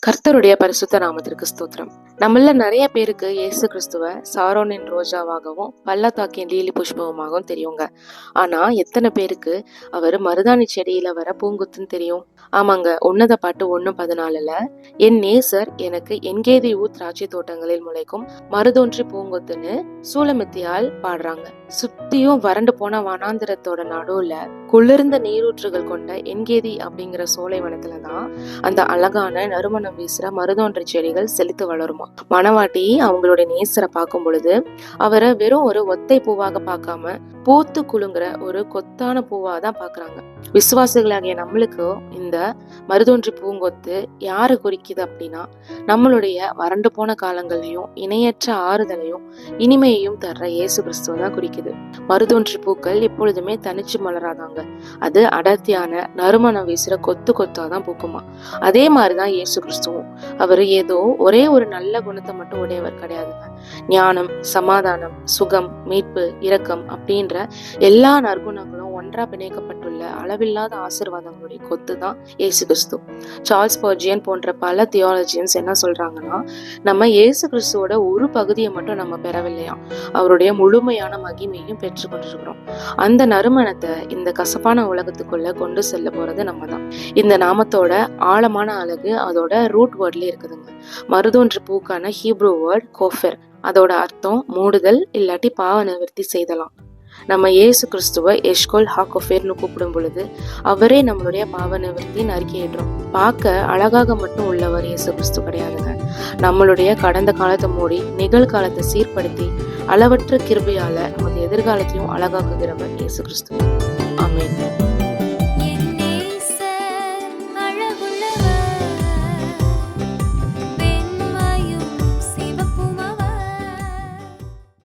கர்த்தருடைய பரிசுத்த நாமத்திற்கு ஸ்தோத்திரம். நம்மள நிறைய பேருக்கு இயேசு கிறிஸ்துவ சாரோனின் ரோஜாவாகவும் பள்ளத்தாக்கின் லீலி புஷ்பமாகவும் தெரியுங்க. ஆனா எத்தனை பேருக்கு அவர் மருதாணி செடியில வர பூங்குத்துன்னு தெரியும்? ஆமாங்க, உன்னத பாட்டு 1:14 என் நேசர் எனக்கு என்கேதி திராட்சை தோட்டங்களில் முளைக்கும் மருதொன்றி பூங்குத்துன்னு சூலமித்தியால் பாடுறாங்க. சுத்தியும் வறண்டு போன வனாந்திரத்தோட நடுவுல குளிர்ந்த நீரூற்றுகள் கொண்ட என்கேதி அப்படிங்கிற சோலைவனத்துலதான் அந்த அழகான நறுமணம் வீசுற மருதொன்றை செடிகள் செழித்து வளருமா. மணவாட்டி அவங்களுடைய நேசரை பார்க்கும் பொழுது அவரை வெறும் ஒரு ஒத்தை பூவாக பார்க்காம பூத்து குலுங்குற ஒரு கொத்தான பூவா தான் பாக்குறாங்க. விசுவாசிகளாகிய நம்மளுக்கு இந்த மருதொன்றி பூங்கொத்து யாரு குறிக்குது அப்படின்னா, நம்மளுடைய வறண்டு போன காலங்களையும் இணையற்ற ஆறுதலையும் இனிமையையும் தர்ற இயேசு கிறிஸ்துவ தான் குறிக்குது. மருதொன்றி பூக்கள் எப்பொழுதுமே தனிச்சு மலராதாங்க, அது அடர்த்தியான நறுமணம் வீசுற கொத்து கொத்தாதான் பூக்குமா. அதே மாதிரிதான் இயேசு கிறிஸ்துவும். அவர் ஏதோ ஒரே ஒரு நல்ல குணத்தை மட்டும் உடையவர் கிடையாதுங்க. ஞானம், சமாதானம், சுகம், மீட்பு, இரக்கம் அப்படின்ற எல்லா நற்குணங்களும் ஒன்றா பிணைக்கப்பட்டுள்ள அளவில்லாத ஆசீர்வாதங்களுடைய கொத்து தான் இயேசு கிறிஸ்து. சார்ல்ஸ் ஸ்பர்ஜியன் போன்ற பல தியாலஜியன்ஸ் என்ன சொல்றாங்கன்னா, நம்ம இயேசு கிறிஸ்துவோட ஒரு பகுதியை மட்டும் நம்ம பெறவில்லையாம், அவருடைய முழுமையான மகிமையும் பெற்று கொண்டிருக்கிறோம். அந்த நறுமணத்தை இந்த கசப்பான உலகத்துக்குள்ள கொண்டு செல்ல போறது நம்ம தான். இந்த நாமத்தோட ஆழமான அழகு அதோட ரூட் வேர்ட்ல இருக்குதுங்க. மருதொன்று பூக்கான ஹீப்ரூ வேர்ட் கோஃபெர், அதோட அர்த்தம் மூடுதல் இல்லாட்டி பாவ நிவர்த்தி செய்தலாம். நம்ம இயேசு கிறிஸ்துவ எஷ்கோல் ஹாகோஃபேர்னு கூப்பிடும் பொழுது அவரே நம்மளுடைய பாவ நிவர்த்தின்னு அறிக்கையிடுறோம். பார்க்க அழகாக மட்டும் உள்ளவர் இயேசு கிறிஸ்து கிடையாதுங்க. நம்மளுடைய கடந்த காலத்தை மூடி நிகழ்காலத்தை சீர்படுத்தி அளவற்ற கிருபையால நமது எதிர்காலத்தையும் அழகாக்குகிறவர் இயேசு கிறிஸ்து. ஆமென்.